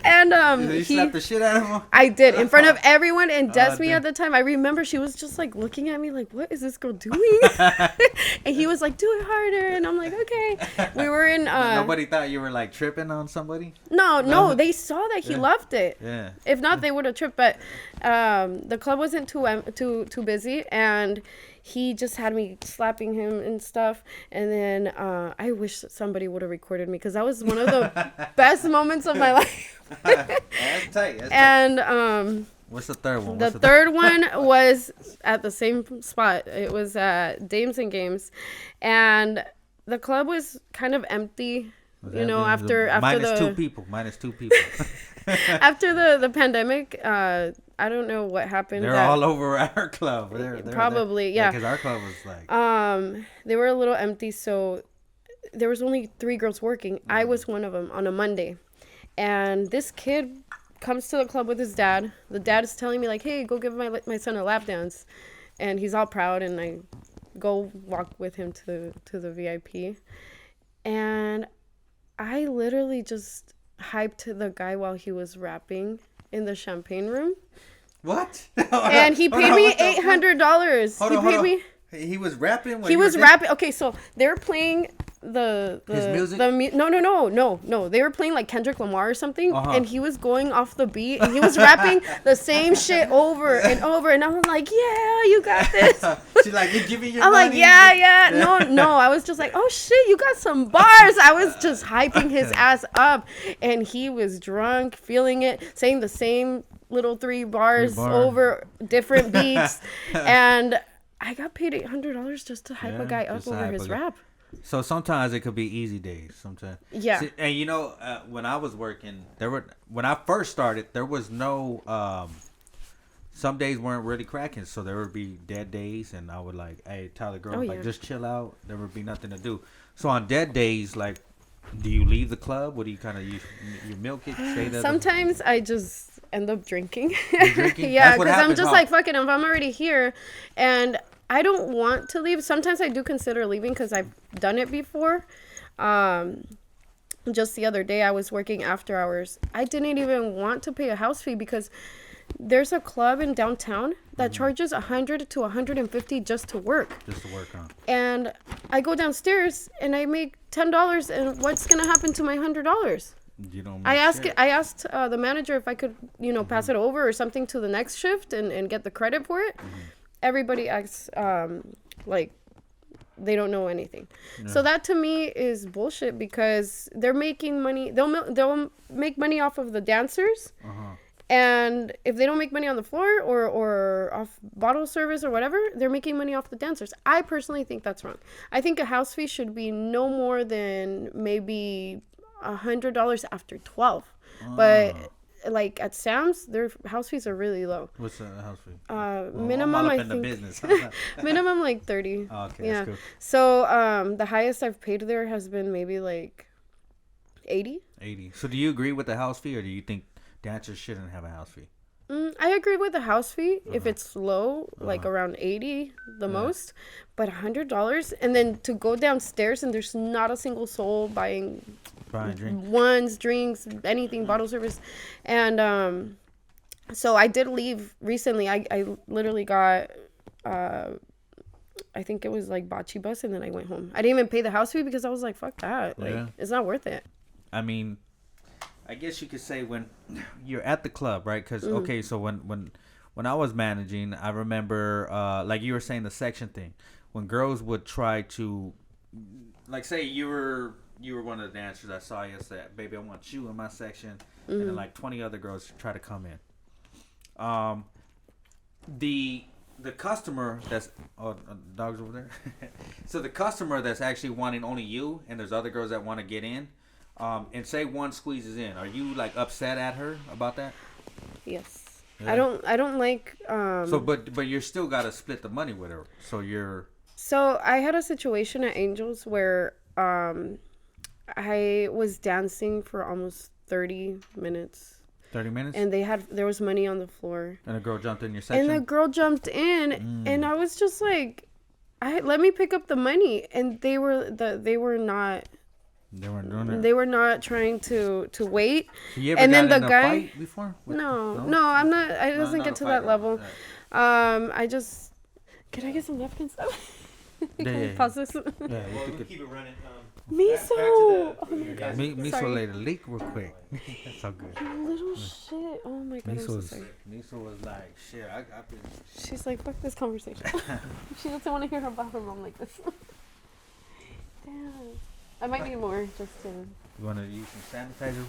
Speaker 2: And
Speaker 1: You slapped the shit out of him?
Speaker 2: I did in front of everyone, and Desmi
Speaker 1: damn.
Speaker 2: at the time, I remember she was just like looking at me like, what is this girl doing? And he was like, do it harder, and I'm like, okay. We were in
Speaker 1: Nobody thought you were like tripping on somebody?
Speaker 2: no, they saw that he loved it.
Speaker 1: Yeah.
Speaker 2: If not, they would have tripped. But the club wasn't too busy, and he just had me slapping him and stuff. And then I wish somebody would have recorded me, because that was one of the best moments of my life.
Speaker 1: That's tight.
Speaker 2: And
Speaker 1: what's the third one?
Speaker 2: the third one was at the same spot. It was at Dames and Games, and the club was kind of empty. After
Speaker 1: minus
Speaker 2: the
Speaker 1: 2 people. Minus 2 people.
Speaker 2: after the pandemic, I don't know what happened.
Speaker 1: They're all over our club. They're
Speaker 2: probably, yeah.
Speaker 1: Because our club was like.
Speaker 2: They were a little empty, so there was only 3 girls working. I was one of them on a Monday, and this kid comes to the club with his dad. The dad is telling me like, "Hey, go give my son a lap dance," and he's all proud, and I go walk with him to the VIP, and I literally just hyped the guy while he was rapping in the champagne room.
Speaker 1: What?
Speaker 2: And he paid me $800. He paid me.
Speaker 1: He was rapping.
Speaker 2: He was rapping. Okay, so they're playing
Speaker 1: His music?
Speaker 2: No. They were playing like Kendrick Lamar or something, and he was going off the beat, and he was rapping the same shit over and over, and I was like, yeah, you got this.
Speaker 1: She's like, you give me your
Speaker 2: I'm
Speaker 1: money.
Speaker 2: like, yeah. No. I was just like, oh shit, you got some bars. I was just hyping his ass up, and he was drunk, feeling it, saying the same little three bars over different beats, and I got paid $800 just to hype a guy up over his rap.
Speaker 1: So sometimes it could be easy days. Sometimes,
Speaker 2: yeah.
Speaker 1: See, and you know, when I was working, when I first started, there was no. Some days weren't really cracking, so there would be dead days, and I would like, hey, tell the girl like, just chill out. There would be nothing to do. So on dead days, like, do you leave the club? What do you kind of you milk it? Stay there.
Speaker 2: Sometimes I just end up drinking.
Speaker 1: Drinking?
Speaker 2: Yeah, because I'm just like, fuck it, if I'm already here, and I don't want to leave. Sometimes I do consider leaving because I've done it before. Just the other day, I was working after hours. I didn't even want to pay a house fee because there's a club in downtown that charges $100 to $150 just to work.
Speaker 1: Just to work on.
Speaker 2: And I go downstairs and I make $10, and what's gonna happen to my $100?
Speaker 1: You don't.
Speaker 2: I asked the manager if I could, pass it over or something to the next shift and get the credit for it. Everybody acts like they don't know anything. Yeah. So that to me is bullshit because they're making money. They'll make money off of the dancers. And if they don't make money on the floor or off bottle service or whatever, they're making money off the dancers. I personally think that's wrong. I think a house fee should be no more than maybe $100 after 12. But like at Sam's, their house fees are really low.
Speaker 1: What's the house fee?
Speaker 2: Minimum,
Speaker 1: I
Speaker 2: think.
Speaker 1: The business.
Speaker 2: Minimum like 30.
Speaker 1: Oh, okay,
Speaker 2: yeah.
Speaker 1: That's cool.
Speaker 2: So the highest I've paid there has been maybe like 80.
Speaker 1: 80. So do you agree with the house fee, or do you think dancers shouldn't have a house fee?
Speaker 2: I agree with the house fee if it's low, like around 80 the most, but $100, and then to go downstairs and there's not a single soul buying drinks, anything, bottle service, and so I did leave recently. I literally got I think it was like bocce bus, and then I went home. I didn't even pay the house fee because I was like, fuck that, like it's not worth it.
Speaker 1: I mean, I guess you could say when you're at the club, right? Because okay, so when I was managing, I remember like you were saying the section thing, when girls would try to, like, say you were one of the dancers. I saw you said, "Baby, I want you in my section," and then like 20 other girls try to come in. The customer that's dogs over there. So the customer that's actually wanting only you, and there's other girls that want to get in. And say one squeezes in, are you like upset at her about that?
Speaker 2: Yes. Yeah. I don't like
Speaker 1: So but you're still gotta split the money with her. So
Speaker 2: I had a situation at Angels where I was dancing for almost 30 minutes.
Speaker 1: 30 minutes?
Speaker 2: And there was money on the floor.
Speaker 1: And a girl jumped in your section?
Speaker 2: And the girl jumped in and I was just like, let me pick up the money, and they were not.
Speaker 1: They weren't doing it.
Speaker 2: They were not trying to wait.
Speaker 1: So you ever and got then the guy fight before?
Speaker 2: No, I'm not. I doesn't get to that level. Right. I just. Can I get some napkins though?
Speaker 1: Yeah.
Speaker 2: Pause this.
Speaker 3: Yeah, we'll keep it running.
Speaker 2: Miso.
Speaker 3: Oh my God.
Speaker 1: Miso laid a leak real quick. That's so good.
Speaker 2: You little shit. Oh my God.
Speaker 1: Miso was like, shit. I've been.
Speaker 2: She's like, fuck this conversation. She doesn't want to hear about her mom like this. Damn. I might need more just to.
Speaker 1: You want to use some sanitizer?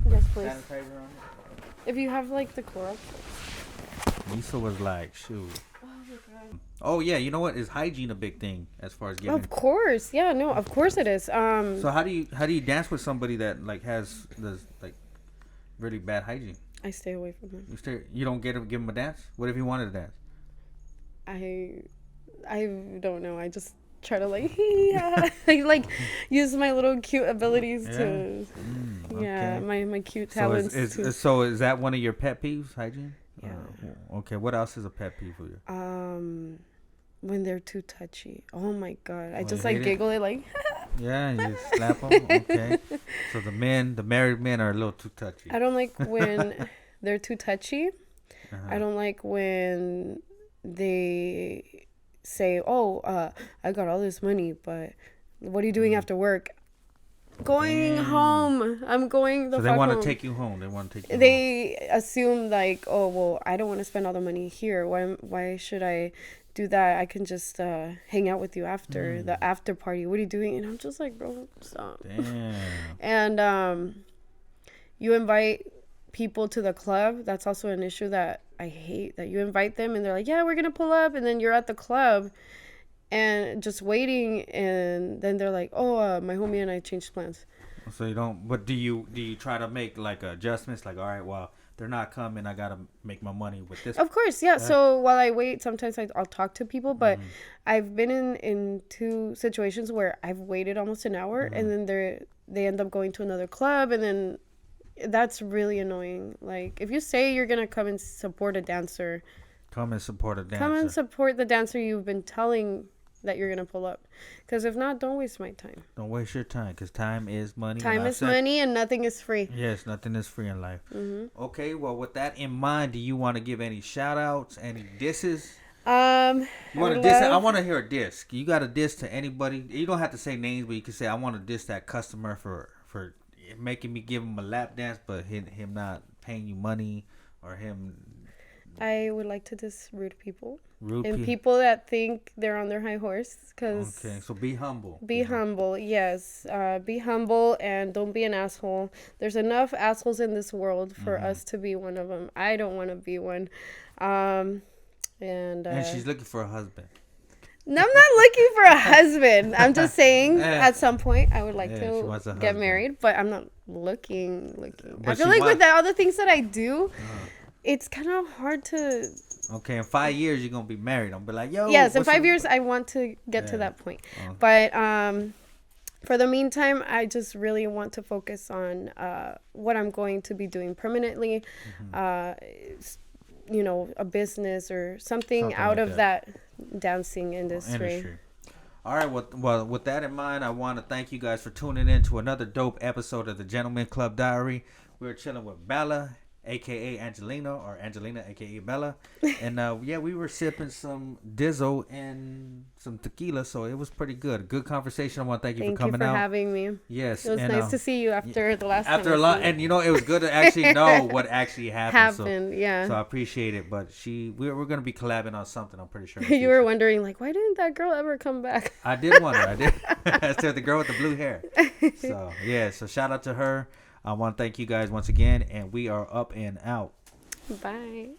Speaker 2: Yes, please.
Speaker 1: Sanitizer on it?
Speaker 2: If you have like the Clorox.
Speaker 1: Miso was like, shoot.
Speaker 2: Oh my God.
Speaker 1: Oh yeah, you know what? Is hygiene a big thing as far as giving?
Speaker 2: Of course, yeah, no, of course it is.
Speaker 1: So how do you dance with somebody that like has this like really bad hygiene?
Speaker 2: I stay away from him.
Speaker 1: You don't give him a dance? What if he wanted to dance?
Speaker 2: I don't know. I just try to like I like use my little cute abilities to my cute talents.
Speaker 1: So is that one of your pet peeves, hygiene?
Speaker 2: Yeah.
Speaker 1: Okay. What else is a pet peeve for you?
Speaker 2: When they're too touchy. Oh my God. I just like giggle it like.
Speaker 1: Yeah, you slap them. Okay. So the married men are a little too touchy.
Speaker 2: I don't like when they're too touchy. I don't like when they say, I got all this money, but what are you doing after work? Going home. I'm going the
Speaker 1: So
Speaker 2: fuck
Speaker 1: they want to
Speaker 2: home.
Speaker 1: take you home. They want to take you home.
Speaker 2: They assume like, oh well, I don't want to spend all the money here. Why should I do that? I can just hang out with you after the after party. What are you doing? And I'm just like, bro, stop.
Speaker 1: Damn.
Speaker 2: And you invite people to the club. That's also an issue that I hate. That you invite them and they're like, yeah, we're gonna pull up, and then you're at the club and just waiting, and then they're like, oh, my homie and I changed plans.
Speaker 1: So you don't. But do you try to make like adjustments? Like, all right, well, they're not coming. I gotta make my money with this.
Speaker 2: Of course, yeah. So while I wait, sometimes I'll talk to people, but I've been in two situations where I've waited almost an hour, and then they end up going to another club, and then that's really annoying. Like, if you say you're gonna come and support a dancer,
Speaker 1: Come and support a dancer.
Speaker 2: come and support the dancer you've been telling that you're gonna pull up. Because if not, don't waste my time.
Speaker 1: Don't waste your time, because time is money.
Speaker 2: Time is money, and nothing is free.
Speaker 1: Yes, nothing is free in life. Okay, well, with that in mind, do you want to give any shout outs, any disses? You want to diss? I want to hear a diss. You got a diss to anybody? You don't have to say names, but you can say, I want to diss that customer for making me give him a lap dance, but him not paying you money, or him.
Speaker 2: I would like to diss rude people.
Speaker 1: Rude
Speaker 2: And people that think they're on their high horse. Cause
Speaker 1: Okay, so be humble.
Speaker 2: Be humble, yes. Be humble and don't be an asshole. There's enough assholes in this world for us to be one of them. I don't want to be one. And
Speaker 1: she's looking for a husband.
Speaker 2: No, I'm not looking for a husband. I'm just saying at some point I would like
Speaker 1: Yeah, she
Speaker 2: to
Speaker 1: wants a
Speaker 2: get
Speaker 1: husband.
Speaker 2: married, but I'm not looking.
Speaker 1: But
Speaker 2: I feel
Speaker 1: she
Speaker 2: like
Speaker 1: wants-
Speaker 2: with all the things that I do, it's kind of hard to.
Speaker 1: Okay, in 5 years you're gonna be married. I'm be like, yo.
Speaker 2: Yes, in
Speaker 1: what's
Speaker 2: 5
Speaker 1: up?
Speaker 2: years I want to get to
Speaker 1: Yeah.
Speaker 2: that point.
Speaker 1: Oh.
Speaker 2: But for the meantime, I just really want to focus on what I'm going to be doing permanently. A business or something out
Speaker 1: like
Speaker 2: of that dancing industry.
Speaker 1: All right, well, with that in mind, I want to thank you guys for tuning in to another dope episode of the Gentleman Club Diary. We're chilling with Bella, aka Angelina, or Angelina, aka Bella, and we were sipping some Dizzo and some tequila, so it was pretty good. Good conversation. I want to thank you for coming out.
Speaker 2: Having me.
Speaker 1: Yes,
Speaker 2: It was nice to see you after the last
Speaker 1: after
Speaker 2: time.
Speaker 1: a lot, and it was good to actually know what actually happened.
Speaker 2: Yeah.
Speaker 1: So I appreciate it. But we're gonna be collabing on something. I'm pretty sure.
Speaker 2: You were wondering, like, why didn't that girl ever come back?
Speaker 1: I did wonder. I did. I said the girl with the blue hair. So yeah. So shout out to her. I want to thank you guys once again, and we are up and out.
Speaker 2: Bye.